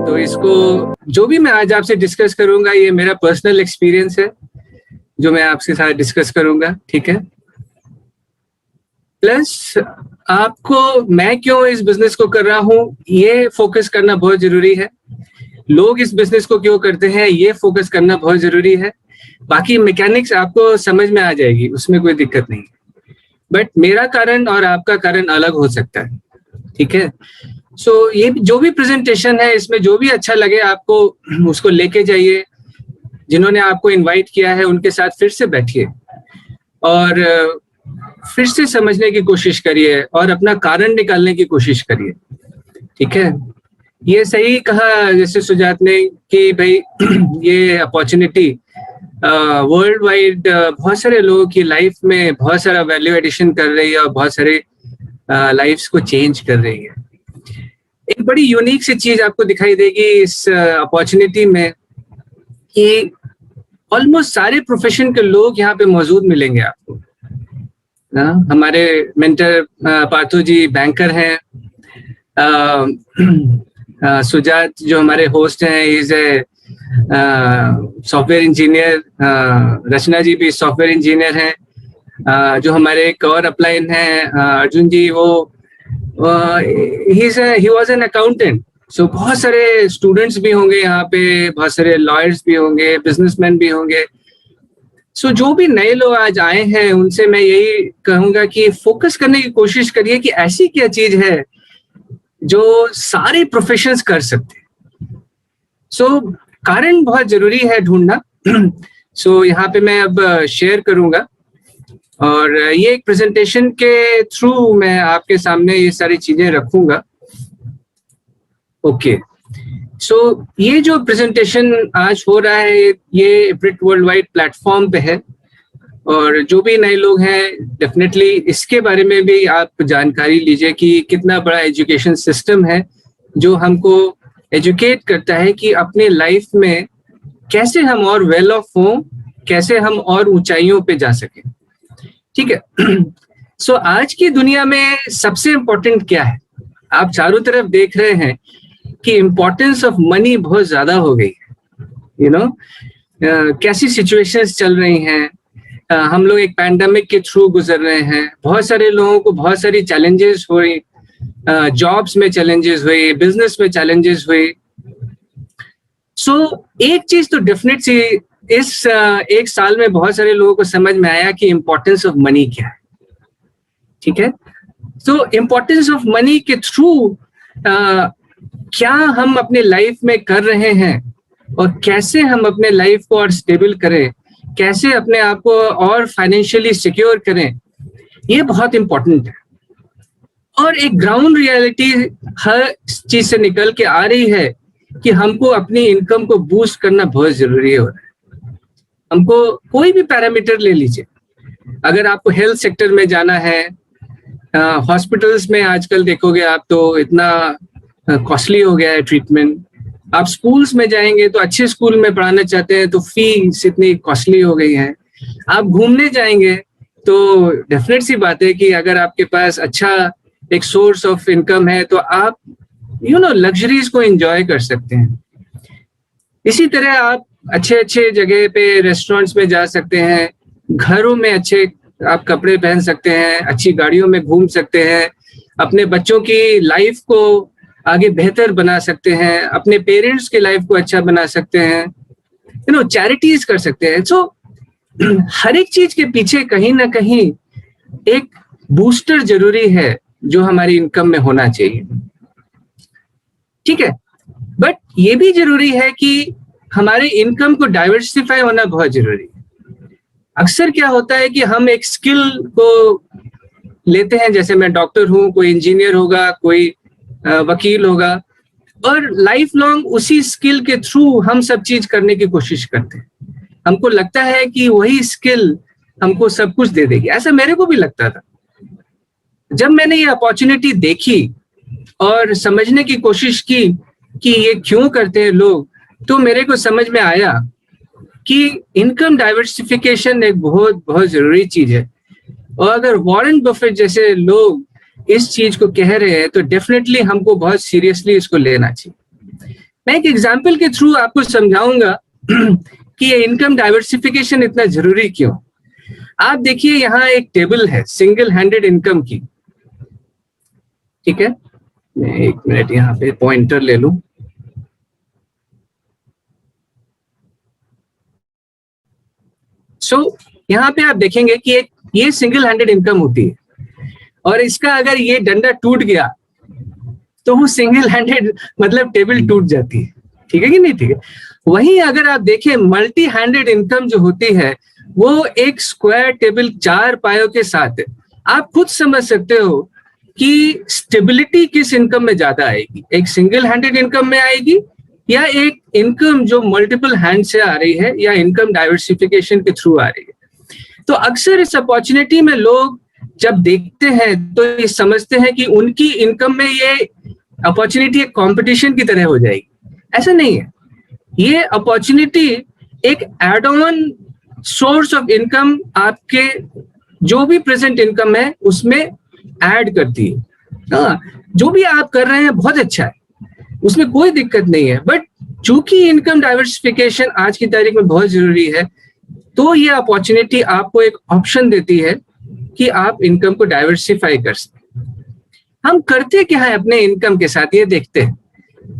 तो इसको जो भी मैं आज आपसे डिस्कस करूंगा ये मेरा पर्सनल एक्सपीरियंस है जो मैं आपके साथ डिस्कस करूंगा, ठीक है। प्लस आपको मैं क्यों इस बिजनेस को कर रहा हूँ ये फोकस करना बहुत जरूरी है। लोग इस बिजनेस को क्यों करते हैं ये फोकस करना बहुत जरूरी है। बाकी मैकेनिक्स आपको समझ में आ जाएगी, उसमें कोई दिक्कत नहीं, बट मेरा कारण और आपका कारण अलग हो सकता है, ठीक है। सो ये जो भी प्रेजेंटेशन है इसमें जो भी अच्छा लगे आपको उसको लेके जाइए। जिन्होंने आपको इनवाइट किया है उनके साथ फिर से बैठिए और फिर से समझने की कोशिश करिए और अपना कारण निकालने की कोशिश करिए, ठीक है। ये सही कहा जैसे सुजात ने कि भाई ये अपॉर्चुनिटी वर्ल्ड वाइड बहुत सारे लोगों की लाइफ में बहुत सारा वैल्यू एडिशन कर रही है और बहुत सारे लाइफ्स को चेंज कर रही है। एक बड़ी यूनिक सी चीज आपको दिखाई देगी इस अपॉर्चुनिटी में कि ऑलमोस्ट सारे प्रोफेशन के लोग यहाँ पे मौजूद मिलेंगे आपको। हमारे मेंटर पार्थो जी बैंकर हैं, सुजात जो हमारे होस्ट हैं इज ए सॉफ्टवेयर इंजीनियर, रचना जी भी सॉफ्टवेयर इंजीनियर हैं, जो हमारे एक और अपलाइन हैं अर्जुन जी वो ही वाज एन अकाउंटेंट। सो बहुत सारे स्टूडेंट्स भी होंगे यहाँ पे, बहुत सारे लॉयर्स भी होंगे, बिजनेसमैन भी होंगे। सो जो भी नए लोग आज आए हैं उनसे मैं यही कहूंगा कि फोकस करने की कोशिश करिए कि ऐसी क्या चीज है जो सारे प्रोफेशंस कर सकते हैं। सो कारण बहुत जरूरी है ढूंढना। सो यहाँ पे मैं अब शेयर करूंगा और ये एक प्रेजेंटेशन के थ्रू मैं आपके सामने ये सारी चीजें रखूंगा। ओके, सो ये जो प्रेजेंटेशन आज हो रहा है ये ब्रिट वर्ल्ड वाइड प्लेटफॉर्म पे है और जो भी नए लोग हैं डेफिनेटली इसके बारे में भी आप जानकारी लीजिए कि कितना बड़ा एजुकेशन सिस्टम है जो हमको एजुकेट करता है कि अपने लाइफ में कैसे हम और वेल ऑफ हों, कैसे हम और ऊंचाइयों पे जा सकें, ठीक है। सो आज की दुनिया में सबसे इम्पोर्टेंट क्या है? आप चारों तरफ देख रहे हैं कि इम्पोर्टेंस ऑफ मनी बहुत ज्यादा हो गई है। यू नो कैसी सिचुएशंस चल रही हैं, हम लोग एक पैंडेमिक के थ्रू गुजर रहे हैं, बहुत सारे लोगों को बहुत सारी चैलेंजेस हुई, जॉब्स में चैलेंजेस हुई, बिजनेस में चैलेंजेस हुई। सो एक चीज तो डेफिनेट सी इस एक साल में बहुत सारे लोगों को समझ में आया कि इम्पोर्टेंस ऑफ मनी क्या है, ठीक है। तो इम्पोर्टेंस ऑफ मनी के थ्रू क्या हम अपने लाइफ में कर रहे हैं और कैसे हम अपने लाइफ को और स्टेबल करें, कैसे अपने आप को और फाइनेंशियली सिक्योर करें, ये बहुत इंपॉर्टेंट है। और एक ग्राउंड रियलिटी हर चीज से निकल के आ रही है कि हमको अपनी इनकम को बूस्ट करना बहुत जरूरी हो रहा है। हमको कोई भी पैरामीटर ले लीजिए, अगर आपको हेल्थ सेक्टर में जाना है, हॉस्पिटल्स में आजकल देखोगे आप तो इतना कॉस्टली हो गया है ट्रीटमेंट। आप स्कूल्स में जाएंगे तो अच्छे स्कूल में पढ़ाना चाहते हैं तो फीस इतनी कॉस्टली हो गई है। आप घूमने जाएंगे तो डेफिनेट सी बात है कि अगर आपके पास अच्छा एक सोर्स ऑफ इनकम है तो आप लग्जरीज को एंजॉय कर सकते हैं। इसी तरह आप अच्छे अच्छे जगह पे रेस्टोरेंट्स में जा सकते हैं, घरों में अच्छे आप कपड़े पहन सकते हैं, अच्छी गाड़ियों में घूम सकते हैं, अपने बच्चों की लाइफ को आगे बेहतर बना सकते हैं, अपने पेरेंट्स की लाइफ को अच्छा बना सकते हैं, चैरिटीज कर सकते हैं। सो हर एक चीज के पीछे कहीं ना कहीं एक बूस्टर जरूरी है जो हमारी इनकम में होना चाहिए, ठीक है। बट ये भी जरूरी है कि हमारे इनकम को डाइवर्सिफाई होना बहुत जरूरी है। अक्सर क्या होता है कि हम एक स्किल को लेते हैं, जैसे मैं डॉक्टर हूं, कोई इंजीनियर होगा, कोई वकील होगा, और लाइफ लॉन्ग उसी स्किल के थ्रू हम सब चीज करने की कोशिश करते हैं। हमको लगता है कि वही स्किल हमको सब कुछ दे देगी, ऐसा मेरे को भी लगता था। जब मैंने ये अपॉर्चुनिटी देखी और समझने की कोशिश की कि ये क्यों करते हैं लोग, तो मेरे को समझ में आया कि इनकम डाइवर्सिफिकेशन एक बहुत बहुत जरूरी चीज है। और अगर वॉरेन बफेट जैसे लोग इस चीज को कह रहे हैं तो डेफिनेटली हमको बहुत सीरियसली इसको लेना चाहिए। मैं एक एग्जाम्पल के थ्रू आपको समझाऊंगा कि ये इनकम डाइवर्सिफिकेशन इतना जरूरी क्यों। आप देखिए यहाँ एक टेबल है सिंगल हैंडेड इनकम की, ठीक है, मैं एक मिनट यहाँ पे पॉइंटर ले लूं। यहाँ पे आप देखेंगे कि एक ये सिंगल हैंडेड इनकम होती है, और इसका अगर ये डंडा टूट गया तो वो सिंगल हैंडेड मतलब टेबल टूट जाती है, ठीक है कि नहीं, ठीक है। वहीं अगर आप देखें मल्टी हैंडेड इनकम जो होती है वो एक स्क्वायर टेबल 4 पायों के साथ है। आप खुद समझ सकते हो कि स्टेबिलिटी किस इनकम में ज्यादा आएगी, एक सिंगल हैंडेड इनकम में आएगी या एक इनकम जो मल्टीपल हैंड से आ रही है या इनकम डाइवर्सिफिकेशन के थ्रू आ रही है। तो अक्सर इस अपॉर्चुनिटी में लोग जब देखते हैं तो ये समझते हैं कि उनकी इनकम में ये अपॉर्चुनिटी एक कंपटीशन की तरह हो जाएगी। ऐसा नहीं है, ये अपॉर्चुनिटी एक add on source of income आपके जो भी प्रेजेंट इनकम है उसमें ऐड करती है। जो भी आप कर रहे हैं बहुत अच्छा है, उसमें कोई दिक्कत नहीं है, बट चूंकि इनकम डाइवर्सिफिकेशन आज की तारीख में बहुत जरूरी है तो ये अपॉर्चुनिटी आपको एक ऑप्शन देती है कि आप इनकम को डाइवर्सिफाई कर सकते। हम करते क्या है अपने इनकम के साथ ये देखते हैं।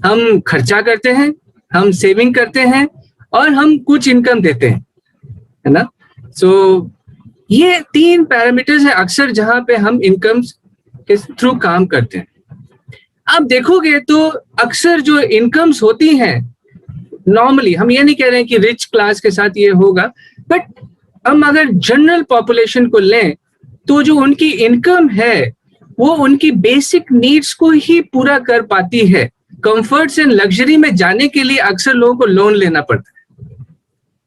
हम खर्चा करते हैं, हम सेविंग करते हैं और हम कुछ इनकम देते हैं, है ना। सो ये 3 पैरामीटर्स है अक्सर जहां पे हम इनकम के थ्रू काम करते हैं। आप देखोगे तो अक्सर जो इनकम्स होती हैं नॉर्मली, हम ये नहीं कह रहे हैं कि रिच क्लास के साथ ये होगा, बट हम अगर जनरल पॉपुलेशन को लें तो जो उनकी इनकम है वो उनकी बेसिक नीड्स को ही पूरा कर पाती है। कंफर्ट्स एंड लग्जरी में जाने के लिए अक्सर लोगों को लोन लेना पड़ता है,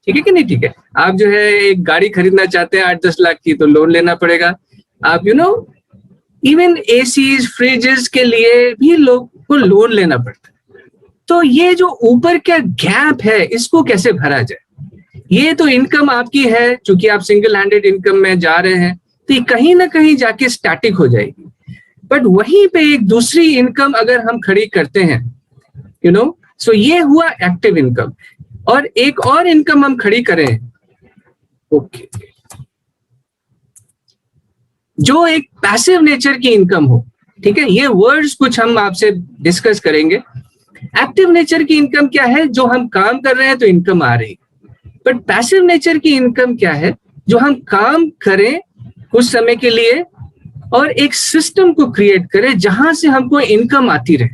ठीक है कि नहीं, ठीक है। आप जो है एक गाड़ी खरीदना चाहते हैं 8-10 लाख की तो लोन लेना पड़ेगा। आप इवन एसीज फ्रिजेस के लिए भी लोग को लोन लेना पड़ता है। तो ये जो ऊपर का गैप है इसको कैसे भरा जाए, ये तो इनकम आपकी है, चूंकि आप सिंगल हैंडेड इनकम में जा रहे हैं तो ये कहीं ना कहीं जाके स्टैटिक हो जाएगी। बट वहीं पे एक दूसरी इनकम अगर हम खड़ी करते हैं, सो ये हुआ एक्टिव इनकम, और एक और इनकम हम खड़ी करें, ओके, जो एक पैसिव नेचर की इनकम हो, ठीक है। ये वर्ड्स कुछ हम आपसे डिस्कस करेंगे। एक्टिव नेचर की इनकम क्या है, जो हम काम कर रहे हैं तो इनकम आ रही, बट पैसिव नेचर की इनकम क्या है, जो हम काम करें कुछ समय के लिए और एक सिस्टम को क्रिएट करें जहां से हमको इनकम आती रहे,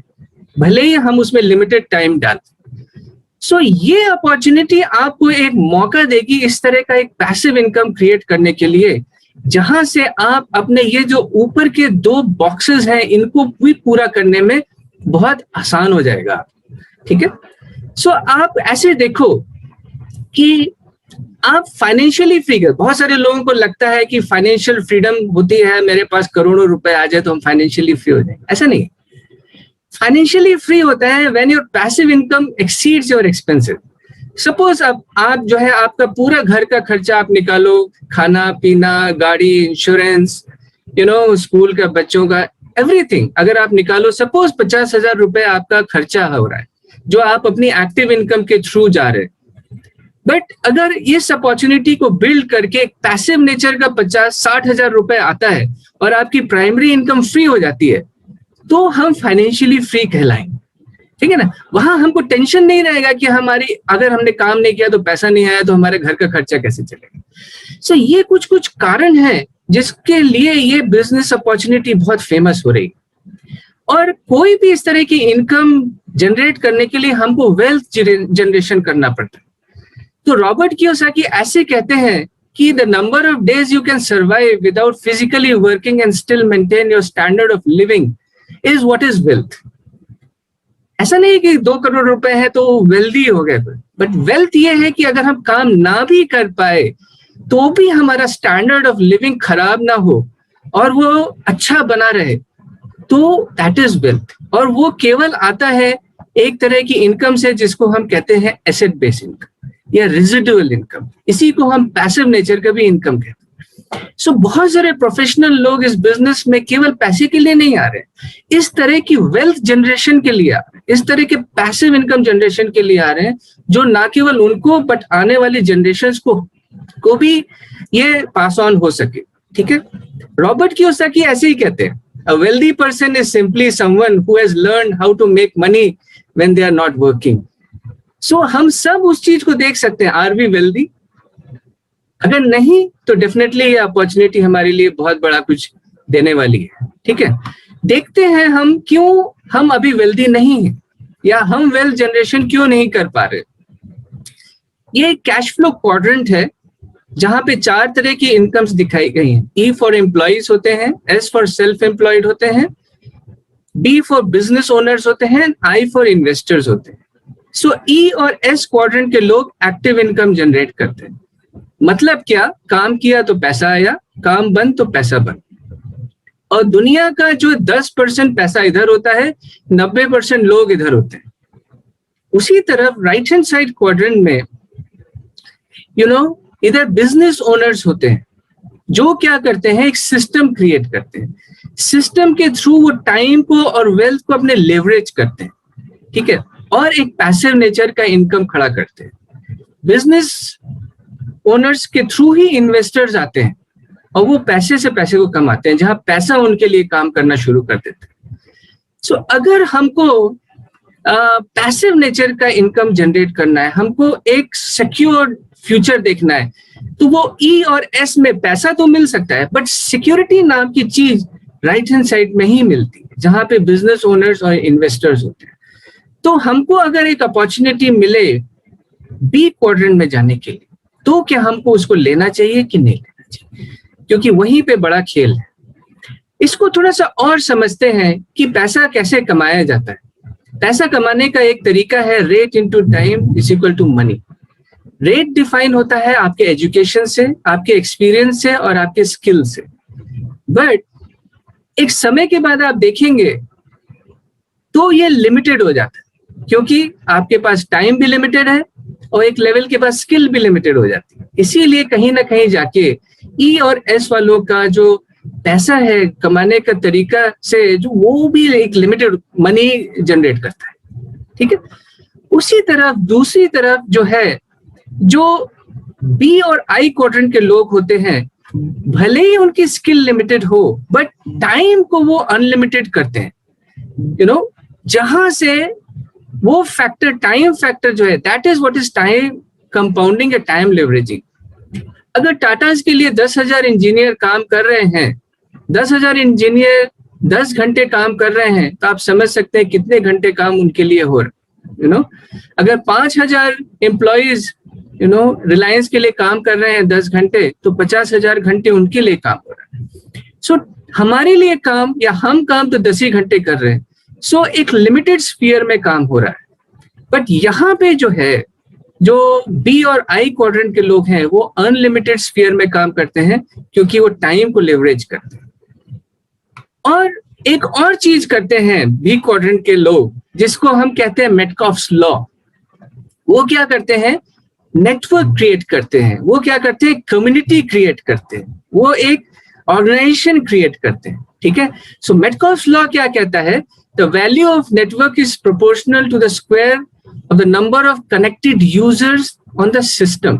भले ही हम उसमें लिमिटेड टाइम डालें। सो ये अपॉर्चुनिटी आपको एक मौका देगी इस तरह का एक पैसिव इनकम क्रिएट करने के लिए, जहां से आप अपने ये जो ऊपर के 2 बॉक्सेस हैं इनको भी पूरा करने में बहुत आसान हो जाएगा, ठीक है। सो आप ऐसे देखो कि आप फाइनेंशियली फ्री कर, बहुत सारे लोगों को लगता है कि फाइनेंशियल फ्रीडम होती है, मेरे पास करोड़ों रुपए आ जाए तो हम फाइनेंशियली फ्री हो जाएंगे, ऐसा नहीं। फाइनेंशियली फ्री होता है when your passive income exceeds your expenses. Suppose आप जो है आपका पूरा घर का खर्चा आप निकालो, खाना पीना, गाड़ी, इंश्योरेंस, स्कूल का बच्चों का एवरीथिंग अगर आप निकालो, सपोज 50,000 रुपए आपका खर्चा हो रहा है जो आप अपनी एक्टिव इनकम के थ्रू जा रहे हैं। बट अगर इस अपॉर्चुनिटी को बिल्ड करके पैसिव नेचर का 50-60,000 रुपए आता है और आपकी प्राइमरी इनकम फ्री हो जाती है तो हम फाइनेंशियली फ्री कहलाएंगे, ठीक है ना। वहां हमको टेंशन नहीं रहेगा कि हमारी अगर हमने काम नहीं किया तो पैसा नहीं आया तो हमारे घर का खर्चा कैसे चलेगा। सो ये कुछ कारण है जिसके लिए ये बिजनेस अपॉर्चुनिटी बहुत फेमस हो रही। और कोई भी इस तरह की इनकम जनरेट करने के लिए हमको वेल्थ जनरेशन करना पड़ता है। तो रॉबर्ट कियोसाकी ऐसे कहते हैं कि the number of days you can survive without physically working and still maintain your standard of living is what is wealth. ऐसा नहीं कि 2 करोड़ रुपए है तो वेल्दी हो गए, बट वेल्थ ये है कि अगर हम काम ना भी कर पाए तो भी हमारा स्टैंडर्ड ऑफ लिविंग खराब ना हो और वो अच्छा बना रहे, तो दैट इज वेल्थ। और वो केवल आता है एक तरह की इनकम से जिसको हम कहते हैं एसेट बेस्ड इनकम या रेजिडुअल इनकम। इसी को हम पैसिव नेचर का भी इनकम कहते हैं। सो बहुत सारे प्रोफेशनल लोग इस बिजनेस में केवल पैसे के लिए नहीं आ रहे, इस तरह की वेल्थ जनरेशन के लिए आ रहे हैं, इस तरह के पैसिव इनकम जनरेशन के लिए आ रहे हैं, जो ना केवल उनको बट आने वाली जनरेशंस को भी ये पास ऑन हो सके। ठीक है, रॉबर्ट कियोसाकी ऐसे ही कहते हैं, a wealthy person is simply someone who has learned how to make money when they are not working. So हम सब उस चीज को देख सकते हैं, आर वी वेल्दी? अगर नहीं तो डेफिनेटली ये अपॉर्चुनिटी हमारे लिए बहुत बड़ा कुछ देने वाली है। ठीक है, देखते हैं हम क्यों हम अभी वेल्दी नहीं है, या हम वेल्थ जनरेशन क्यों नहीं कर पा रहे। ये कैश फ्लो क्वाड्रेंट है जहां पे 4 तरह की इनकम्स दिखाई गई हैं। ई फॉर एम्प्लॉइज होते हैं, एस फॉर सेल्फ एम्प्लॉयड होते हैं, बी फॉर बिजनेस ओनर्स होते हैं, आई फॉर इन्वेस्टर्स होते हैं। सो ई और एस क्वाड्रेंट के लोग एक्टिव इनकम जनरेट करते हैं। मतलब क्या, काम किया तो पैसा आया, काम बंद तो पैसा बंद। और दुनिया का जो 10% पैसा इधर होता है, 90% लोग इधर होते हैं। उसी तरफ राइट हैंड साइड क्वाड्रेंट में इधर बिजनेस ओनर्स होते हैं, जो क्या करते हैं, एक सिस्टम क्रिएट करते हैं। सिस्टम के थ्रू वो टाइम को और वेल्थ को अपने लेवरेज करते हैं। ठीक है, और एक पैसिव नेचर का इनकम खड़ा करते हैं। बिजनेस ओनर्स के थ्रू ही इन्वेस्टर्स आते हैं और वो पैसे से पैसे को कमाते हैं, जहां पैसा उनके लिए काम करना शुरू कर देते हैं। सो अगर हमको पैसिव नेचर का इनकम जनरेट करना है, हमको एक सिक्योर फ्यूचर देखना है, तो वो ई और एस में पैसा तो मिल सकता है, बट सिक्योरिटी नाम की चीज राइट हैंड साइड में ही मिलती है, जहां पे बिजनेस ओनर्स और इन्वेस्टर्स होते हैं। तो हमको अगर एक अपॉर्चुनिटी मिले बी क्वाड्रेंट में जाने के लिए, तो क्या हमको उसको लेना चाहिए कि नहीं लेना चाहिए, क्योंकि वहीं पे बड़ा खेल है। इसको थोड़ा सा और समझते हैं कि पैसा कैसे कमाया जाता है। पैसा कमाने का एक तरीका है rate into time is equal to money. Rate define होता है आपके एजुकेशन से, आपके एक्सपीरियंस से और आपके स्किल से, बट एक समय के बाद आप देखेंगे तो ये लिमिटेड हो जाता है, क्योंकि आपके पास टाइम भी लिमिटेड है और एक लेवल के बाद स्किल भी लिमिटेड हो जाती है। इसीलिए कहीं ना कहीं जाके ई और एस वालों का जो पैसा है कमाने का तरीका से, जो वो भी एक लिमिटेड मनी जनरेट करता है। ठीक है, उसी तरफ दूसरी तरफ जो है, जो बी और आई क्वाड्रेंट के लोग होते हैं, भले ही उनकी स्किल लिमिटेड हो बट टाइम को वो अनलिमिटेड करते हैं। जहां से वो फैक्टर, टाइम फैक्टर जो है, that is what is time compounding या टाइम लेवरेजिंग। अगर टाटाज के लिए 10,000 इंजीनियर काम कर रहे हैं, 10,000 इंजीनियर 10 घंटे काम कर रहे हैं, तो आप समझ सकते हैं कितने घंटे काम उनके लिए हो रहा है। अगर 5,000 एम्प्लॉइज रिलायंस के लिए काम कर रहे हैं 10 घंटे, तो 50,000 घंटे उनके लिए काम हो रहा है। सो हमारे लिए काम, या हम काम तो 10 ही घंटे कर रहे हैं। सो एक लिमिटेड स्फीयर में काम हो रहा है। बट यहाँ पे जो है, जो बी और आई क्वाड्रेंट के लोग हैं, वो अनलिमिटेड स्फीयर में काम करते हैं, क्योंकि वो टाइम को लेवरेज करते हैं। और एक और चीज करते हैं बी क्वाड्रेंट के लोग, जिसको हम कहते हैं मेटकॉफ्स लॉ। वो क्या करते हैं, नेटवर्क क्रिएट करते हैं। वो क्या करते हैं, कम्युनिटी क्रिएट करते हैं। वो एक ऑर्गेनाइजेशन क्रिएट करते हैं। ठीक है, सो मेटकॉफ्स लॉ क्या कहता है, the value of network is proportional to the square of the number of connected users on the system.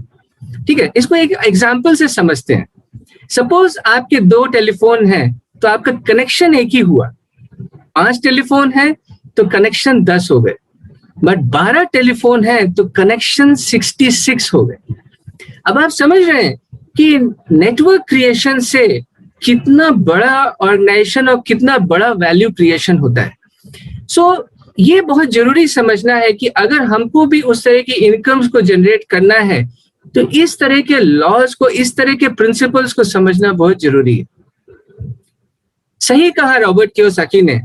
ठीक है, इसको एक एग्जांपल से समझते हैं। सपोज आपके 2 टेलीफोन हैं, तो आपका कनेक्शन एक ही हुआ। 5 टेलीफोन है तो कनेक्शन 10 हो गए, बट 12 टेलीफोन है तो कनेक्शन 66 हो गए। अब आप समझ रहे हैं कि नेटवर्क क्रिएशन से कितना बड़ा ऑर्गेनाइजेशन और कितना बड़ा वैल्यू क्रिएशन होता है। सो ये बहुत जरूरी समझना है कि अगर हमको भी उस तरह की इनकम्स को जनरेट करना है, तो इस तरह के लॉज को, इस तरह के प्रिंसिपल्स को समझना बहुत जरूरी है। सही कहा रॉबर्ट कियोसाकी ने,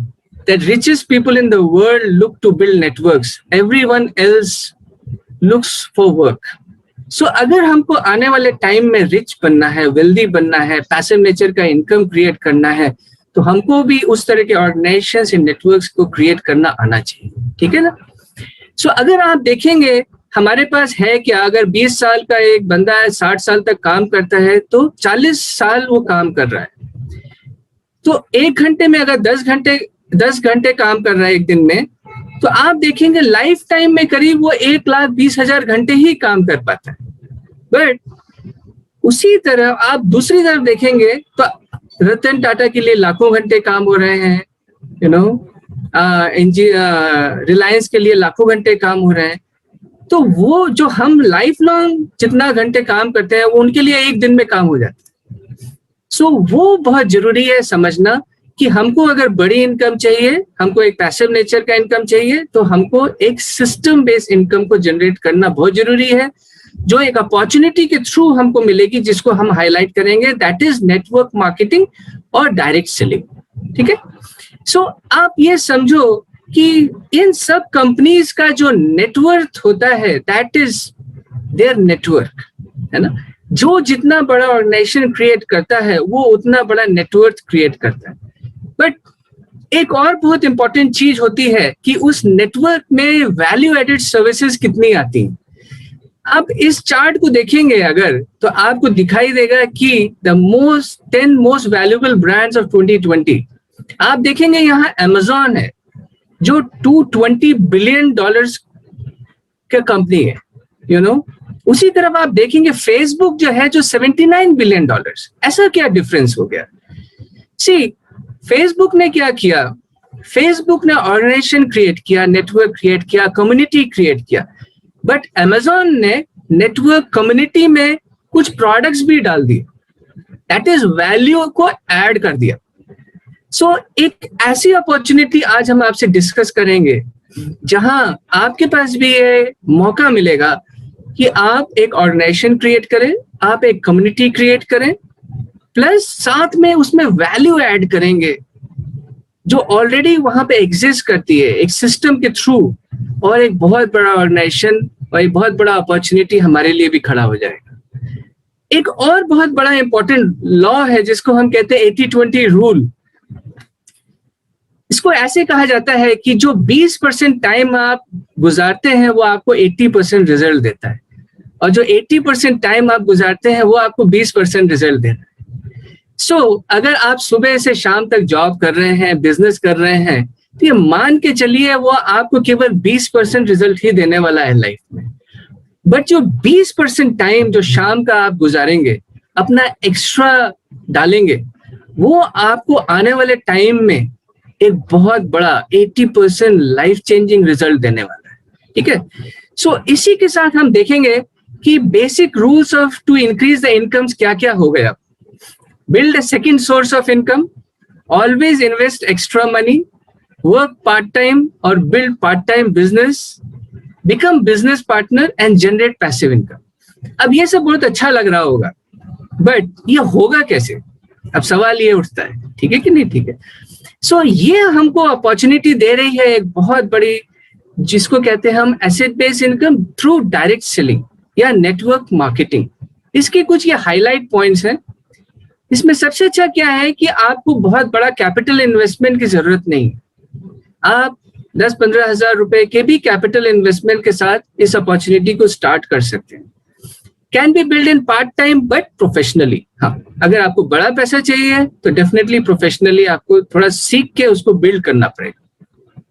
that richest people in the world look to build networks, everyone else looks for work. So अगर हमको आने वाले टाइम में रिच बनना है, वेल्दी बनना है, पैसिव नेचर का इनकम क्रिएट करना है, तो हमको भी उस तरह के ऑर्गेनाइजेशंस एंड नेटवर्क्स को क्रिएट करना आना चाहिए। ठीक है ना। सो अगर आप देखेंगे हमारे पास है क्या, अगर 20 साल का एक बंदा है 60 साल तक काम करता है तो 40 साल वो काम कर रहा है। तो 1 घंटे में अगर 10 घंटे काम कर रहा है एक दिन में, तो आप देखेंगे लाइफ टाइम में करीब वो 1,20,000 घंटे ही काम कर पाता है। बट उसी तरह आप दूसरी तरफ देखेंगे तो रतन टाटा के लिए लाखों घंटे काम हो रहे हैं, यू नो, रिलायंस के लिए लाखों घंटे काम हो रहे हैं। तो वो जो हम लाइफ लॉन्ग जितना घंटे काम करते हैं वो उनके लिए एक दिन में काम हो जाता है। सो वो बहुत जरूरी है समझना कि हमको अगर बड़ी इनकम चाहिए, हमको एक पैसिव नेचर का इनकम चाहिए, तो हमको एक सिस्टम बेस्ड इनकम को जनरेट करना बहुत जरूरी है, जो एक अपॉर्चुनिटी के थ्रू हमको मिलेगी, जिसको हम हाईलाइट करेंगे, दैट इज नेटवर्क मार्केटिंग और डायरेक्ट सेलिंग। ठीक है, सो आप ये समझो कि इन सब कंपनीज का जो नेटवर्थ होता है दैट इज देयर नेटवर्क, है ना। जो जितना बड़ा ऑर्गेनाइजेशन क्रिएट करता है वो उतना बड़ा नेटवर्थ क्रिएट करता है। बट एक और बहुत इंपॉर्टेंट चीज होती है कि उस नेटवर्क में वैल्यू एडेड सर्विसेज कितनी आती हैं। आप इस चार्ट को देखेंगे अगर, तो आपको दिखाई देगा कि the 10 most valuable brands of 2020, आप देखेंगे यहाँ अमेजॉन है जो $220 बिलियन का कंपनी है, यू नो। उसी तरफ आप देखेंगे फेसबुक जो है जो $79 बिलियन। ऐसा क्या डिफरेंस हो गया? सी, फेसबुक ने क्या किया, फेसबुक ने ऑर्गेनाइजेशन क्रिएट किया, नेटवर्क क्रिएट किया, कम्युनिटी क्रिएट किया। बट अमेजॉन ने नेटवर्क कम्युनिटी में कुछ प्रोडक्ट्स भी डाल दिए, दैट इज वैल्यू को ऐड कर दिया। सो एक ऐसी अपॉर्चुनिटी आज हम आपसे डिस्कस करेंगे जहां आपके पास भी ये मौका मिलेगा कि आप एक ऑर्गेनाइजेशन क्रिएट करें, आप एक कम्युनिटी क्रिएट करें, प्लस साथ में उसमें वैल्यू ऐड करेंगे जो ऑलरेडी वहां पे एग्जिस्ट करती है एक सिस्टम के थ्रू, और एक बहुत बड़ा ऑर्गेनाइजेशन और एक बहुत बड़ा अपॉर्चुनिटी हमारे लिए भी खड़ा हो जाएगा। एक और बहुत बड़ा इंपॉर्टेंट लॉ है जिसको हम कहते हैं 80-20 रूल। इसको ऐसे कहा जाता है कि जो 20% टाइम आप गुजारते हैं वो आपको 80% रिजल्ट देता है, और जो 80% टाइम आप गुजारते हैं वो आपको 20% रिजल्ट देता है। सो अगर आप सुबह से शाम तक जॉब कर रहे हैं, बिजनेस कर रहे हैं, तो ये मान के चलिए वो आपको केवल 20% रिजल्ट ही देने वाला है लाइफ में। बट जो 20% टाइम जो शाम का आप गुजारेंगे, अपना एक्स्ट्रा डालेंगे, वो आपको आने वाले टाइम में एक बहुत बड़ा 80% लाइफ चेंजिंग रिजल्ट देने वाला है। ठीक है, सो इसी के साथ हम देखेंगे कि basic rules of to increase the incomes क्या क्या हो गया। Build a second source of income, always invest extra money, work part-time or build part-time business, become business partner and generate passive income. अब ये सब बहुत अच्छा लग रहा होगा, बट ये होगा कैसे? अब सवाल ये उठता है, ठीक है कि नहीं? ठीक है, सो ये हमको अपॉर्चुनिटी दे रही है एक बहुत बड़ी, जिसको कहते हैं हम asset based income through direct selling या नेटवर्क मार्केटिंग। इसके कुछ ये हाईलाइट पॉइंट्स हैं। इसमें सबसे अच्छा क्या है कि आपको बहुत बड़ा कैपिटल इन्वेस्टमेंट की जरूरत नहीं। आप 10-15 हजार रुपए के भी कैपिटल इन्वेस्टमेंट के साथ इस अपॉर्चुनिटी को स्टार्ट कर सकते हैं। Can be build in part time but professionally. हाँ, अगर आपको बड़ा पैसा चाहिए तो डेफिनेटली प्रोफेशनली आपको थोड़ा सीख के उसको बिल्ड करना पड़ेगा।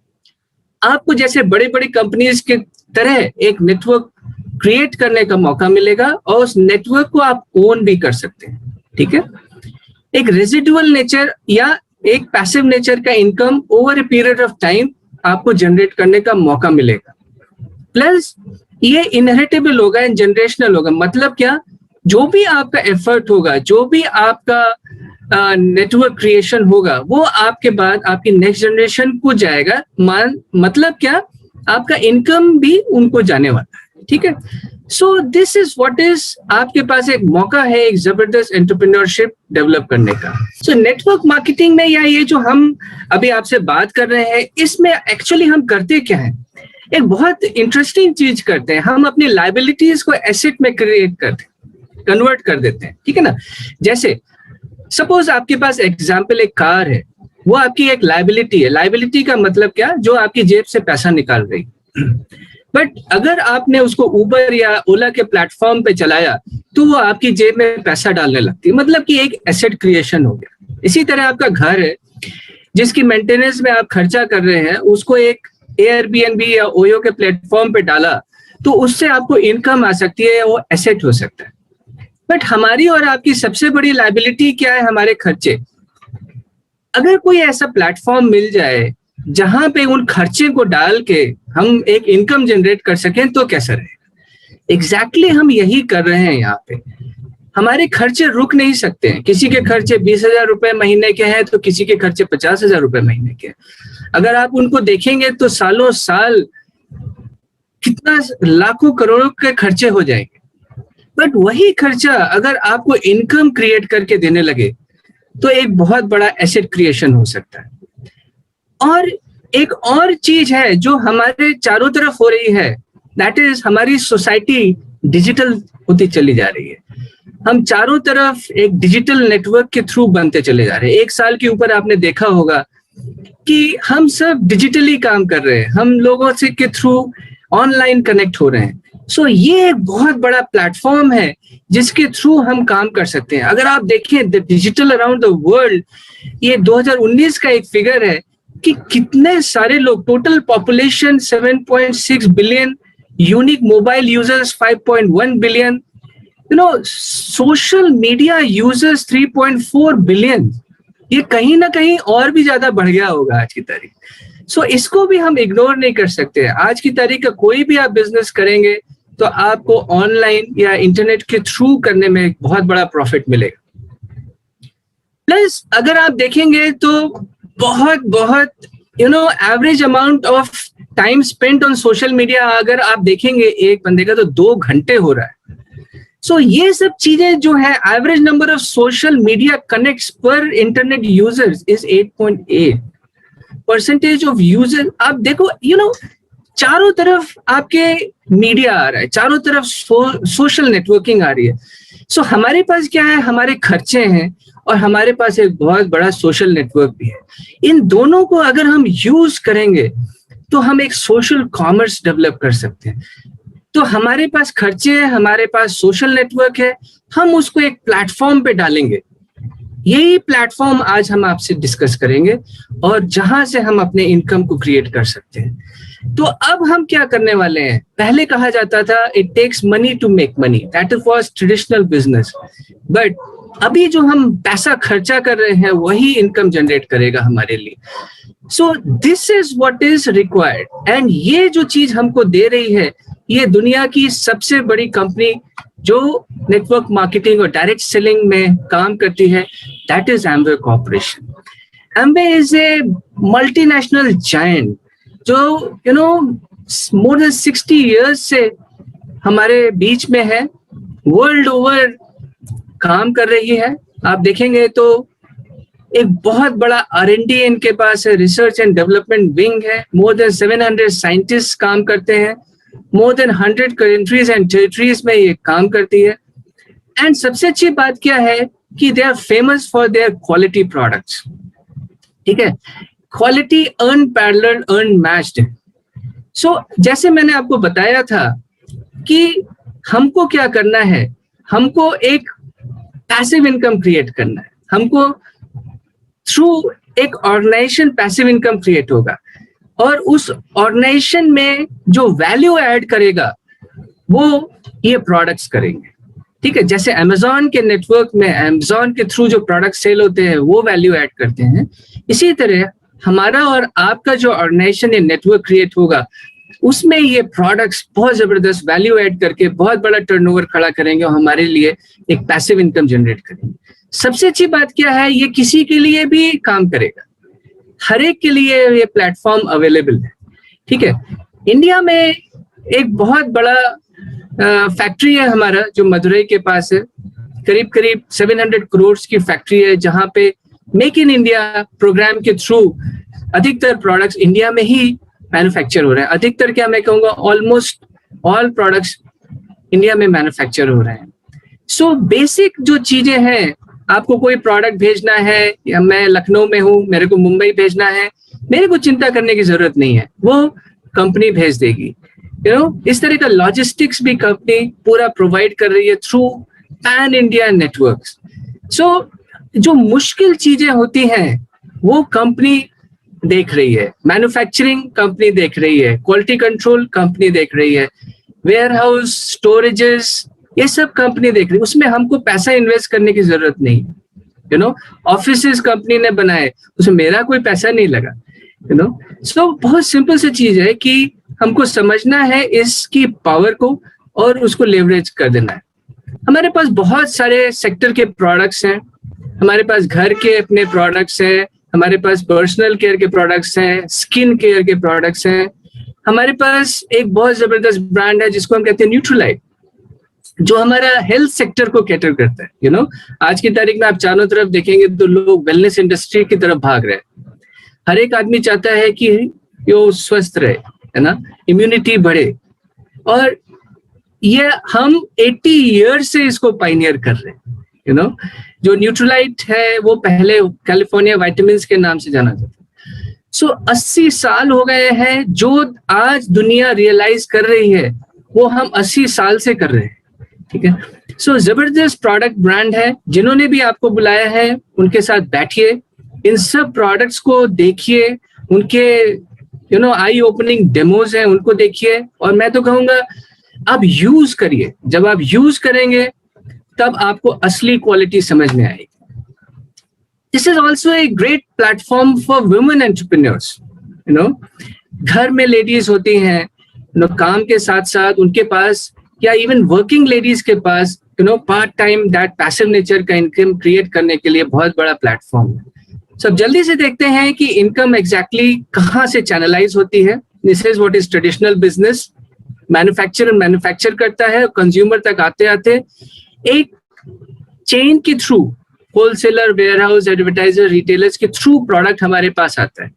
आपको जैसे बड़ी बड़ी कंपनीज के तरह एक नेटवर्क क्रिएट करने का मौका मिलेगा और उस नेटवर्क को आप ओन भी कर सकते हैं। ठीक है, एक रेजिडुअल नेचर या एक पैसिव नेचर का income over a period of time आपको जनरेट करने का मौका मिलेगा। प्लस ये इनहेरिटेबल होगा एंड जनरेशनल होगा। मतलब क्या, जो भी आपका एफर्ट होगा, जो भी आपका नेटवर्क क्रिएशन होगा, वो आपके बाद आपकी नेक्स्ट जनरेशन को जाएगा। मतलब क्या, आपका इनकम भी उनको जाने वाला है। ठीक है, so this is what is, आपके पास एक मौका है एक जबरदस्त एंटरप्रेन्योरशिप डेवलप करने का। सो नेटवर्क मार्केटिंग में या ये जो हम अभी आपसे बात कर रहे हैं, इसमें एक्चुअली हम करते क्या है, एक बहुत इंटरेस्टिंग चीज करते हैं। हम अपनी लाइबिलिटीज को एसेट में क्रिएट करते हैं, कन्वर्ट कर देते हैं। ठीक है ना, जैसे सपोज आपके पास एग्जाम्पल एक कार है, वो आपकी एक लाइबिलिटी है। लाइबिलिटी का मतलब क्या, जो आपकी जेब से पैसा निकाल रही। बट अगर आपने उसको उबर या ओला के प्लेटफॉर्म पे चलाया तो वो आपकी जेब में पैसा डालने लगती है, मतलब कि एक एसेट क्रिएशन हो गया। इसी तरह आपका घर है जिसकी मेंटेनेंस में आप खर्चा कर रहे हैं, उसको एक एयरबीएनबी या ओयो के प्लेटफॉर्म पे डाला तो उससे आपको इनकम आ सकती है, वो एसेट हो सकता है। बट हमारी और आपकी सबसे बड़ी लायबिलिटी क्या है? हमारे खर्चे। अगर कोई ऐसा प्लेटफॉर्म मिल जाए जहां पे उन खर्चे को डाल के हम एक इनकम जनरेट कर सकें तो कैसा रहेगा? एग्जैक्टली हम यही कर रहे हैं यहाँ पे। हमारे खर्चे रुक नहीं सकते हैं। किसी के खर्चे 20,000 रुपए महीने के हैं तो किसी के खर्चे 50,000 रुपए महीने के हैं। अगर आप उनको देखेंगे तो सालों साल कितना लाखों करोड़ों के खर्चे हो जाएंगे। बट वही खर्चा अगर आपको इनकम क्रिएट करके देने लगे तो एक बहुत बड़ा एसेट क्रिएशन हो सकता है। और एक और चीज है जो हमारे चारों तरफ हो रही है, दैट इज हमारी सोसाइटी डिजिटल होती चली जा रही है। हम चारों तरफ एक डिजिटल नेटवर्क के थ्रू बनते चले जा रहे हैं। 1 साल के ऊपर आपने देखा होगा कि हम सब डिजिटली काम कर रहे हैं, हम लोगों से के थ्रू ऑनलाइन कनेक्ट हो रहे हैं। सो ये एक बहुत बड़ा प्लेटफॉर्म है जिसके थ्रू हम काम कर सकते हैं। अगर आप देखें the digital around the world, ये 2019 का एक फिगर है कि कितने सारे लोग, total population 7.6 billion, unique mobile users 5.1 billion, social media users 3.4 billion. ये कहीं ना कहीं और भी ज्यादा बढ़ गया होगा आज की तारीख। सो इसको भी हम इग्नोर नहीं कर सकते। आज की तारीख का कोई भी आप बिजनेस करेंगे तो आपको ऑनलाइन या इंटरनेट के थ्रू करने में बहुत बड़ा प्रॉफिट मिलेगा। प्लस अगर आप देखेंगे तो बहुत average amount of time spent on social media अगर आप देखेंगे एक बंदे का तो 2 घंटे हो रहा है। सो ये सब चीजें जो है, average number of social media connects पर internet users is 8.8 percentage of user. आप देखो चारों तरफ आपके मीडिया आ रहा है, चारों तरफ सोशल नेटवर्किंग आ रही है। सो हमारे पास क्या है? हमारे खर्चे हैं और हमारे पास एक बहुत बड़ा सोशल नेटवर्क भी है। इन दोनों को अगर हम यूज करेंगे तो हम एक सोशल कॉमर्स डेवलप कर सकते हैं। तो हमारे पास खर्चे हैं, हमारे पास सोशल नेटवर्क है, हम उसको एक प्लेटफॉर्म पे डालेंगे। यही प्लेटफॉर्म आज हम आपसे डिस्कस करेंगे और जहां से हम अपने इनकम को क्रिएट कर सकते हैं। तो अब हम क्या करने वाले हैं? पहले कहा जाता था it takes money to make money, that was traditional business. But अभी जो हम पैसा खर्चा कर रहे हैं वही इनकम जनरेट करेगा हमारे लिए। So this is what is required. And ये जो चीज हमको दे रही है, ये दुनिया की सबसे बड़ी कंपनी जो नेटवर्क मार्केटिंग और डायरेक्ट सेलिंग में काम करती है, that is Amway corporation. Amway is a multinational giant जो मोर देन 60 इयर्स से हमारे बीच में है, वर्ल्ड ओवर काम कर रही है। आप देखेंगे तो एक बहुत बड़ा R&D इनके पास है, रिसर्च एंड डेवलपमेंट विंग है, मोर देन 700 साइंटिस्ट काम करते हैं, more than 100 countries and territories में ये काम करती है। एंड सबसे अच्छी बात क्या है कि they are famous for their quality products. ठीक है, क्वालिटी अनपैरेलल्ड, अनमैच्ड। सो जैसे मैंने आपको बताया था कि हमको क्या करना है, हमको एक पैसिव इनकम क्रिएट करना है। हमको थ्रू एक ऑर्गेनाइजेशन पैसिव इनकम क्रिएट होगा और उस ऑर्गेनाइजेशन में जो वैल्यू ऐड करेगा वो ये प्रोडक्ट्स करेंगे। ठीक है, जैसे अमेजॉन के नेटवर्क में अमेजॉन के थ्रू जो प्रोडक्ट सेल होते हैं वो वैल्यू ऐड करते हैं, इसी तरह हमारा और आपका जो ऑर्गेनाइजेशन या नेटवर्क क्रिएट होगा उसमें ये प्रोडक्ट्स बहुत जबरदस्त वैल्यू ऐड करके बहुत बड़ा टर्नओवर खड़ा करेंगे और हमारे लिए एक पैसिव इनकम जनरेट करेंगे। सबसे अच्छी बात क्या है, ये किसी के लिए भी काम करेगा, हर एक के लिए ये प्लेटफॉर्म अवेलेबल है। ठीक है, इंडिया में एक बहुत बड़ा फैक्ट्री है हमारा जो मदुरई के पास है, करीब 700 करोड़ की फैक्ट्री है, जहां पे मेक इन इंडिया प्रोग्राम के थ्रू अधिकतर प्रोडक्ट्स इंडिया में ही मैन्युफैक्चर हो रहे हैं। अधिकतर क्या मैं कहूँगा, ऑलमोस्ट ऑल प्रोडक्ट्स इंडिया में मैन्युफैक्चर हो रहे हैं। सो बेसिक जो चीजें हैं, आपको कोई प्रोडक्ट भेजना है या मैं लखनऊ में हूँ, मेरे को मुंबई भेजना है, मेरे को चिंता करने की जरूरत नहीं है। वो कंपनी भेज देगी, इस तरह का लॉजिस्टिक्स भी कंपनी पूरा प्रोवाइड कर रही है थ्रू पैन इंडिया नेटवर्क्स। सो जो मुश्किल चीजें होती हैं वो कंपनी देख रही है, मैन्युफैक्चरिंग कंपनी देख रही है, क्वालिटी कंट्रोल कंपनी देख रही है, वेयर हाउस, स्टोरेजेस, ये सब कंपनी देख रही है। उसमें हमको पैसा इन्वेस्ट करने की जरूरत नहीं, ऑफिसेस कंपनी ने बनाए, उसमें मेरा कोई पैसा नहीं लगा, सो बहुत सिंपल सी चीज है कि हमको समझना है इसकी पावर को और उसको लेवरेज कर देना है। हमारे पास बहुत सारे सेक्टर के प्रोडक्ट्स हैं, हमारे पास घर के अपने प्रोडक्ट्स हैं, हमारे पास पर्सनल केयर के प्रोडक्ट्स हैं, स्किन केयर के प्रोडक्ट्स हैं, हमारे पास एक बहुत जबरदस्त ब्रांड है जिसको हम कहते हैं न्यूट्रीलाइट, जो हमारा हेल्थ सेक्टर को कैटर करता है। आज की तारीख में आप चारों तरफ देखेंगे तो लोग वेलनेस इंडस्ट्री की तरफ भाग रहे हैं। हर एक आदमी चाहता है कि वो स्वस्थ रहे, है ना, इम्यूनिटी बढ़े, और ये हम 80 ईयर से इसको पाइनियर कर रहे हैं। जो न्यूट्रीलाइट है वो पहले कैलिफोर्निया विटामिन्स के नाम से जाना जाता है। सो 80 साल हो गए हैं, जो आज दुनिया रियलाइज कर रही है वो हम 80 साल से कर रहे हैं, ठीक है। सो जबरदस्त प्रोडक्ट ब्रांड है, जिन्होंने भी आपको बुलाया है उनके साथ बैठिए, इन सब प्रोडक्ट्स को देखिए, उनके आई ओपनिंग डेमोज हैं उनको देखिए, और मैं तो कहूंगा आप यूज करिए। जब आप यूज करेंगे तब आपको असली क्वालिटी समझ में आएगी। This is also a great platform for women entrepreneurs. घर में लेडीज होती हैं, काम के साथ साथ उनके पास, या इवन वर्किंग लेडीज के पास, part time that passive nature का इनकम क्रिएट करने के लिए बहुत बड़ा प्लेटफॉर्म है। सब जल्दी से देखते हैं कि इनकम एग्जैक्टली कहाँ से चैनलाइज होती है। This is what is traditional business. Manufacture करता है, कंज्यूमर तक आते आते एक चेन के through, wholesaler, warehouse, advertiser, retailers के थ्रू प्रोडक्ट हमारे पास आता है।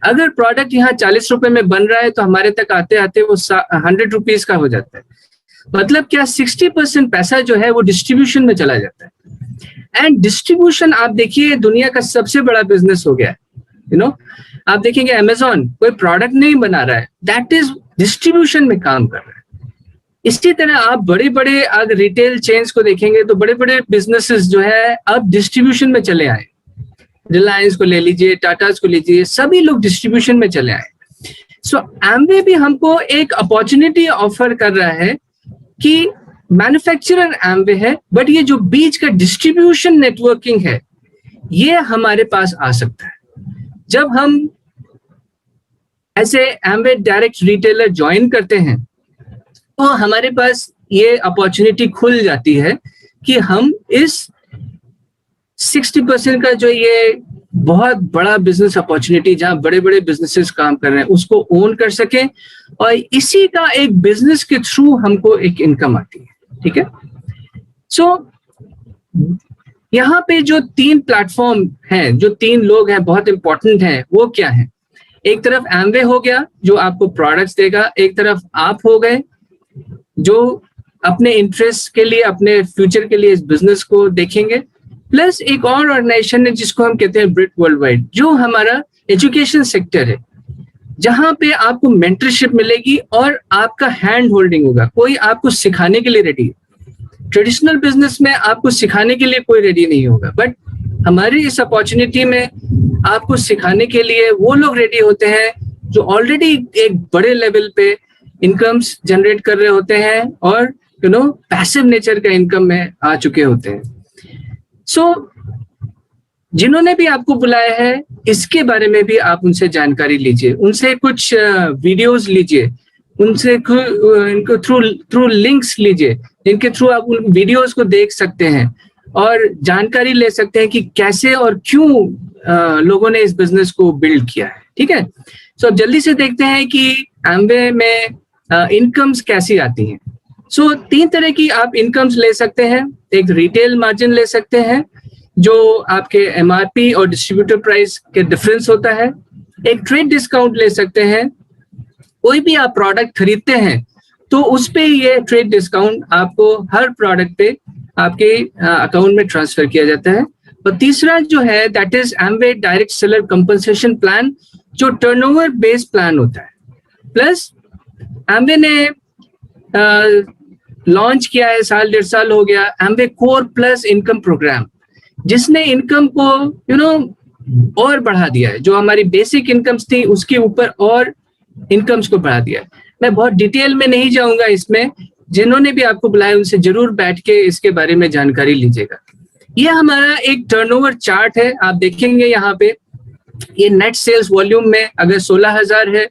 अगर प्रोडक्ट यहाँ 40 रुपए में बन रहा है तो हमारे तक आते आते वो 100 रुपीज का हो जाता है। मतलब क्या 60% पैसा जो है वो डिस्ट्रीब्यूशन में चला जाता है। एंड डिस्ट्रीब्यूशन आप देखिए दुनिया का सबसे बड़ा बिजनेस हो गया है। आप देखेंगे अमेजॉन कोई प्रोडक्ट नहीं बना रहा है, दैट इज डिस्ट्रीब्यूशन में काम कर रहा है। इसी तरह आप बड़े बड़े अगर रिटेल चेन्स को देखेंगे तो बड़े बड़े बिजनेसेस जो है अब डिस्ट्रीब्यूशन में चले आए। रिलायंस को ले लीजिए, टाटास को लीजिए, सभी लोग डिस्ट्रीब्यूशन में चले आए। सो एमवे भी हमको एक अपॉर्चुनिटी ऑफर कर रहा है कि मैन्युफैक्चरर एमवे है, बट ये जो बीच का डिस्ट्रीब्यूशन नेटवर्किंग है ये हमारे पास आ सकता है। जब हम ऐसे एमवे डायरेक्ट रिटेलर ज्वाइन करते हैं तो हमारे पास ये अपॉर्चुनिटी खुल जाती है कि हम इस 60% का जो ये बहुत बड़ा बिजनेस अपॉर्चुनिटी जहां बड़े बड़े बिजनेसेस काम कर रहे हैं उसको ओन कर सकें, और इसी का एक बिजनेस के थ्रू हमको एक इनकम आती है, ठीक है। सो यहाँ पे जो 3 प्लेटफॉर्म हैं, जो 3 लोग हैं बहुत इंपॉर्टेंट हैं, वो क्या है? एक तरफ एमवे हो गया जो आपको प्रोडक्ट्स देगा, एक तरफ आप हो गए जो अपने इंटरेस्ट के लिए, अपने फ्यूचर के लिए इस बिजनेस को देखेंगे, प्लस एक और ऑर्गेनाइजेशन है जिसको हम कहते हैं ब्रिट वर्ल्ड वाइड, जो हमारा एजुकेशन सेक्टर है, जहां पे आपको मेंटरशिप मिलेगी और आपका हैंड होल्डिंग होगा। कोई आपको सिखाने के लिए रेडी है। ट्रेडिशनल बिजनेस में आपको सिखाने के लिए कोई रेडी नहीं होगा, बट हमारी इस अपॉर्चुनिटी में आपको सिखाने के लिए वो लोग रेडी होते हैं जो ऑलरेडी एक बड़े लेवल पे इनकम्स जनरेट कर रहे होते हैं और पैसिव नेचर का इनकम में आ चुके होते हैं। सो जिन्होंने भी आपको बुलाया है इसके बारे में भी आप उनसे जानकारी लीजिए, उनसे कुछ वीडियोस लीजिए, उनसे इनको थ्रू लिंक्स लीजिए जिनके थ्रू आप उन वीडियोस को देख सकते हैं और जानकारी ले सकते हैं कि कैसे और क्यों लोगों ने इस बिजनेस को बिल्ड किया है, ठीक है। सो अब जल्दी से देखते हैं कि एमवे में इनकम्स कैसी आती हैं। सो 3 तरह की आप इनकम्स ले सकते हैं। एक रिटेल मार्जिन ले सकते हैं जो आपके एमआरपी और डिस्ट्रीब्यूटर प्राइस के डिफरेंस होता है। एक ट्रेड डिस्काउंट ले सकते हैं, कोई भी आप प्रोडक्ट खरीदते हैं तो उस पे ये ट्रेड डिस्काउंट आपको हर प्रोडक्ट पे आपके अकाउंट में ट्रांसफर किया जाता है। और तीसरा जो है that is Amway direct seller compensation plan, जो टर्नओवर बेस्ड प्लान होता है। प्लस एम्वे ने लॉन्च किया है, साल 1.5 साल हो गया, एम्वे कोर प्लस इनकम प्रोग्राम, जिसने इनकम को और बढ़ा दिया है। जो हमारी बेसिक इनकम्स थी उसके ऊपर और इनकम्स को बढ़ा दिया है। मैं बहुत डिटेल में नहीं जाऊंगा इसमें, जिन्होंने भी आपको बुलाया उनसे जरूर बैठ के इसके बारे में जानकारी लीजिएगा। ये हमारा एक टर्नओवर चार्ट है, आप देखेंगे यहाँ पे ये नेट सेल्स वॉल्यूम में अगर 16,000 है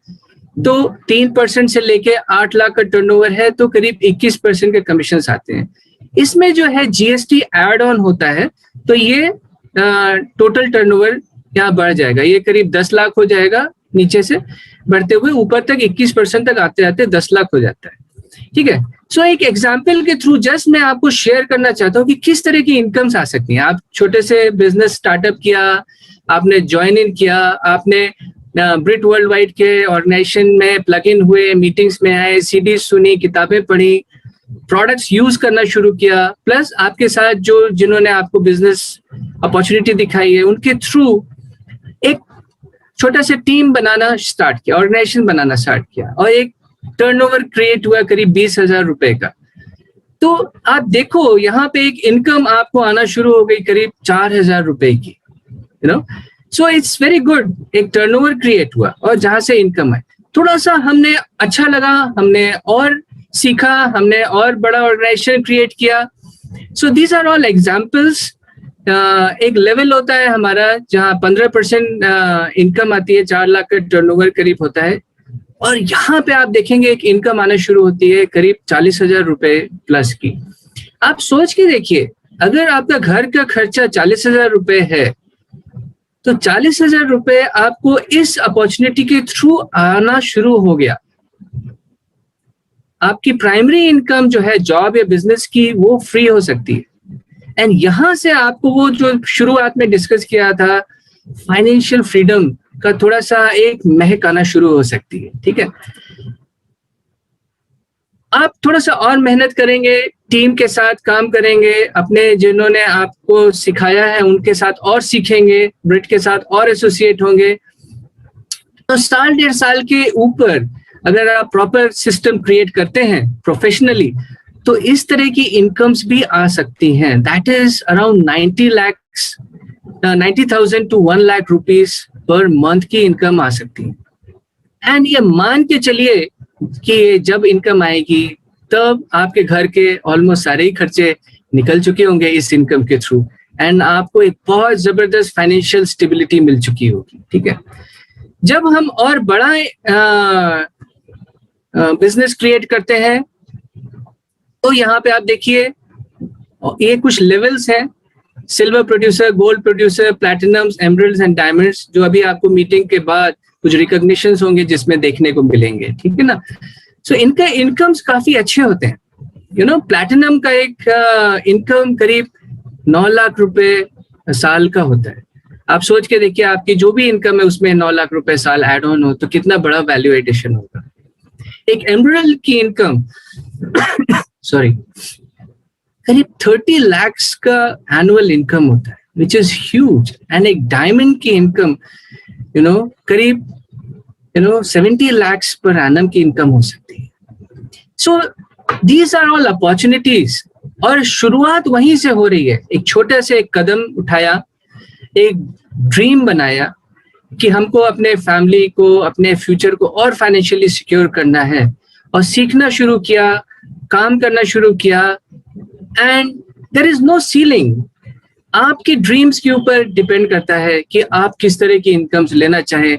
तो 3% से लेके 8 लाख का टर्नओवर है तो करीब 21% के कमीशन आते हैं। इसमें जो है जीएसटी एड ऑन होता है तो ये टोटल टर्नओवर यहाँ बढ़ जाएगा, ये करीब 10 लाख हो जाएगा, नीचे से बढ़ते हुए ऊपर तक 21% तक आते आते 10 लाख हो जाता है। ठीक है, सो एक एग्जाम्पल के थ्रू जस्ट मैं आपको शेयर करना चाहता हूँ कि किस तरह की इनकम्स आ सकती हैं। आप छोटे से बिजनेस स्टार्टअप किया, आपने ज्वाइन इन किया, आपने ब्रिट वर्ल्ड वाइड के ऑर्गेनाइजेशन में प्लग इन हुए, मीटिंग्स में आए, सीडी सुनी, किताबें पढ़ी, प्रोडक्ट्स यूज करना शुरू किया, प्लस आपके साथ जो जिन्होंने आपको बिजनेस अपॉर्चुनिटी दिखाई है उनके थ्रू एक छोटा सा टीम बनाना स्टार्ट किया, ऑर्गेनाइजेशन बनाना स्टार्ट किया और एक टर्नओवर क्रिएट हुआ करीब 20,000 रुपए का। तो आप देखो यहाँ पे एक इनकम आपको आना शुरू हो गई करीब 4,000 रुपए की, सो इट्स वेरी गुड। एक टर्नओवर क्रिएट हुआ और जहां से इनकम है, थोड़ा सा हमने अच्छा लगा, हमने और सीखा, हमने और बड़ा ऑर्गेनाइजेशन क्रिएट किया। So these are all examples. एक लेवल होता है हमारा जहां 15% इनकम आती है, 4 लाख का टर्नओवर करीब होता है, और यहाँ पे आप देखेंगे एक इनकम आना शुरू होती है करीब 40,000 रुपए प्लस की। आप सोच के देखिए, अगर आपका घर का खर्चा 40,000 रुपए है तो 40,000 रुपए आपको इस अपॉर्चुनिटी के थ्रू आना शुरू हो गया। आपकी प्राइमरी इनकम जो है जॉब या बिजनेस की वो फ्री हो सकती है, एंड यहां से आपको वो जो शुरुआत में डिस्कस किया था फाइनेंशियल फ्रीडम का थोड़ा सा एक महक आना शुरू हो सकती है। ठीक है, आप थोड़ा सा और मेहनत करेंगे, टीम के साथ काम करेंगे, अपने जिन्होंने आपको सिखाया है उनके साथ और सीखेंगे, ब्रिट के साथ और एसोसिएट होंगे, तो साल 1.5 साल के ऊपर अगर आप प्रॉपर सिस्टम क्रिएट करते हैं प्रोफेशनली तो इस तरह की इनकम्स भी आ सकती हैं। That is around 90,000 to 1 lakh rupees per month की इनकम आ सकती है। एंड ये मान के चलिए कि जब इनकम आएगी तब आपके घर के ऑलमोस्ट सारे ही खर्चे निकल चुके होंगे इस इनकम के थ्रू, एंड आपको एक बहुत जबरदस्त फाइनेंशियल स्टेबिलिटी मिल चुकी होगी। ठीक है, जब हम और बड़ा बिजनेस क्रिएट करते हैं तो यहाँ पे आप देखिए ये कुछ लेवल्स हैं, silver producer, gold producer, platinums, emeralds and diamonds, जो अभी आपको मीटिंग के बाद कुछ रिकॉग्निशंस होंगे जिसमें देखने को मिलेंगे। ठीक है ना, सो इनके इनकम्स काफी अच्छे होते हैं। प्लैटिनम का एक इनकम करीब 9 लाख रुपए साल का होता है। आप सोच के देखिए, आपकी जो भी इनकम है उसमें 9 लाख रुपए साल एड ऑन हो तो कितना बड़ा वैल्यू एडिशन होगा। एक एमरल्ड की इनकम करीब 30 लाख का एनुअल इनकम होता है, विच इज ह्यूज। एंड एक डायमंड की इनकम करीब 70 लाख पर एनम की इनकम हो सकती है। So these are all opportunities, और शुरुआत वहीं से हो रही है। एक छोटे से एक कदम उठाया, एक ड्रीम बनाया कि हमको अपने फैमिली को, अपने फ्यूचर को और फाइनेंशियली सिक्योर करना है, और सीखना शुरू किया, काम करना शुरू किया, and there is no ceiling. आपकी ड्रीम्स के ऊपर डिपेंड करता है कि आप किस तरह की इनकम्स लेना चाहें,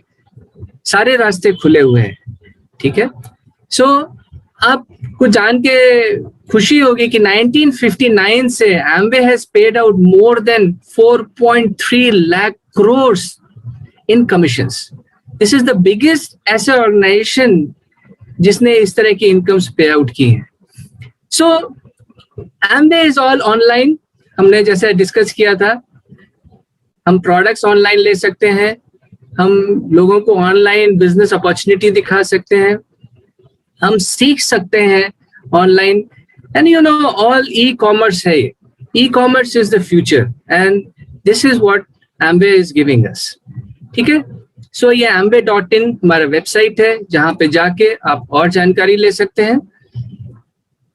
सारे रास्ते खुले हुए हैं। ठीक है, सो आपको जान के खुशी होगी कि 1959 से Amway has paid out more than 4.3 lakh crore in commissions. This is the biggest ऐसा ऑर्गेनाइजेशन जिसने इस तरह की इनकम्स पे आउट की हैं। So Amway is all online. हमने जैसे डिस्कस किया था, हम प्रोडक्ट्स ऑनलाइन ले सकते हैं, हम लोगों को ऑनलाइन बिजनेस अपॉर्चुनिटी दिखा सकते हैं, हम सीख सकते हैं online, and all e commerce है। E commerce is the future and this is what Amway is giving us. ठीक है, सो ये amway.in हमारा वेबसाइट है, जहां पे जाके आप और जानकारी ले सकते हैं।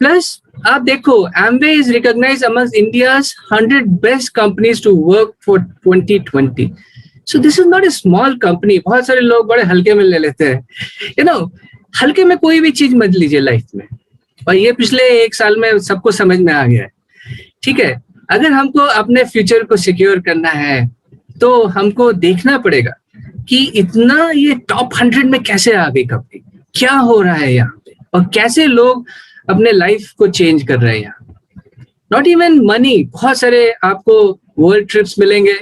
प्लस आप देखो, Amway is recognized amongst India's 100 best companies to work for 2020. So this is not a small company. बहुत सारे लोग बड़े हल्के में ले लेते हैं, you know, हल्के में कोई भी चीज मत लीजिए लाइफ में, और ये पिछले 1 साल में सबको समझ में आ गया है। ठीक है, अगर हमको अपने फ्यूचर को सिक्योर करना है तो हमको देखना पड़ेगा कि इतना ये टॉप 100 में कैसे आ गई कंपनी, क्या हो रहा है यहाँ पे, और कैसे लोग अपने लाइफ को चेंज कर रहे हैं यहाँ। नॉट इवन मनी, बहुत सारे आपको वर्ल्ड ट्रिप्स मिलेंगे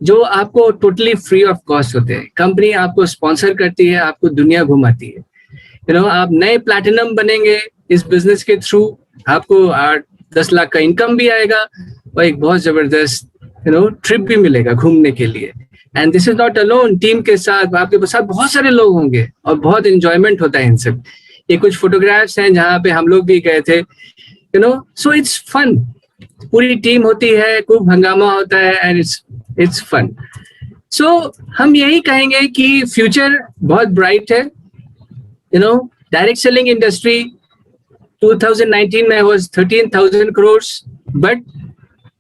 जो आपको टोटली फ्री ऑफ कॉस्ट होते हैं। कंपनी आपको स्पॉन्सर करती है, आपको दुनिया घुमाती है। आप नए प्लैटिनम बनेंगे इस बिजनेस के थ्रू, आपको 8-10 लाख का इनकम भी आएगा और एक बहुत जबरदस्त ट्रिप भी मिलेगा घूमने के लिए। And this is not alone, team के साथ, आपके साथ बहुत सारे लोग होंगे और बहुत एंजॉयमेंट होता है इन सब। ये कुछ फोटोग्राफ्स हैं जहाँ पे हम लोग भी गए थे, सो इट्स फन। पूरी टीम होती है, खूब हंगामा होता है, एंड इट्स फन। सो हम यही कहेंगे कि फ्यूचर बहुत ब्राइट है। डायरेक्ट सेलिंग इंडस्ट्री 2019 में was 13,000 crores, but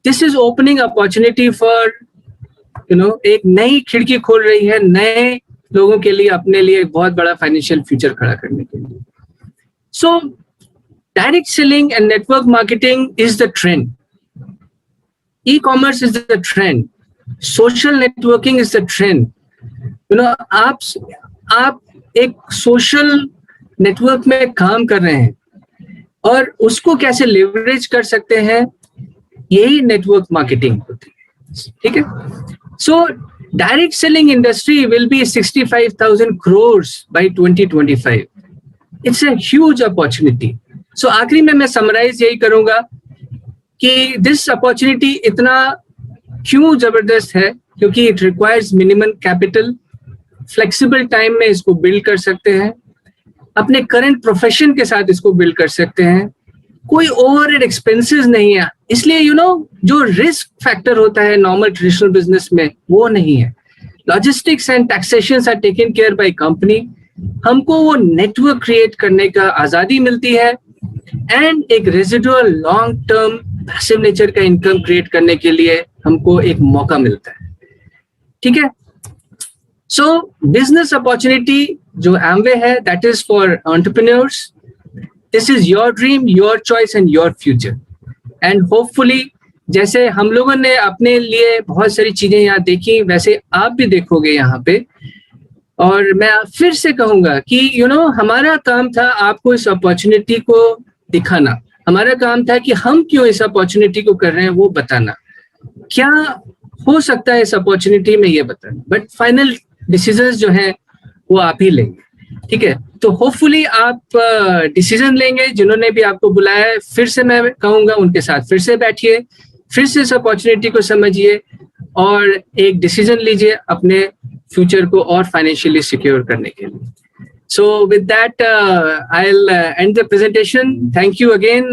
this is opening opportunity for एक नई खिड़की खोल रही है नए लोगों के लिए, अपने लिए एक बहुत बड़ा फाइनेंशियल फ्यूचर खड़ा करने के लिए। So direct selling and network marketing is the trend. E-commerce is the trend. Social networking is the trend. आप एक सोशल नेटवर्क में काम कर रहे हैं और उसको कैसे लेवरेज कर सकते हैं, यही नेटवर्क मार्केटिंग होती है। ठीक है, so direct selling industry will be 65,000 crores by 2025. It's a huge opportunity. So आखिरी में मैं समराइज यही करूंगा कि दिस अपॉर्चुनिटी इतना क्यों जबरदस्त है, क्योंकि it requires minimum capital, flexible time में इसको बिल्ड कर सकते हैं, अपने करंट प्रोफेशन के साथ इसको बिल्ड कर सकते हैं, कोई ओवरहेड एक्सपेंसेस नहीं है, इसलिए जो रिस्क फैक्टर होता है नॉर्मल ट्रेडिशनल बिजनेस में वो नहीं है। Logistics and taxation are taken care by company. हमको वो नेटवर्क क्रिएट करने का आजादी मिलती है एंड एक residual long term passive nature का इनकम क्रिएट करने के लिए हमको एक मौका मिलता है। ठीक है, सो बिजनेस अपॉर्चुनिटी जो Amway है, that is for entrepreneurs. This is your dream, your choice and your future. And hopefully जैसे हम लोगों ने अपने लिए बहुत सारी चीजें यहाँ देखी, वैसे आप भी देखोगे यहाँ पे। और मैं फिर से कहूंगा कि हमारा काम था आपको इस अपॉर्चुनिटी को दिखाना, हमारा काम था कि हम क्यों इस अपॉर्चुनिटी को कर रहे हैं वो बताना, क्या हो सकता है इस अपॉर्चुनिटी में ये बताना, बट फाइनल डिसीजंस जो हैं वो आप ही लेंगे। ठीक है, तो होपफुली आप डिसीजन लेंगे। जिन्होंने भी आपको बुलाया है, फिर से मैं कहूंगा उनके साथ फिर से बैठिए, फिर से इस अपॉर्चुनिटी को समझिए और एक डिसीजन लीजिए अपने फ्यूचर को और फाइनेंशियली सिक्योर करने के लिए। So with that, I'll end the presentation. Thank you again.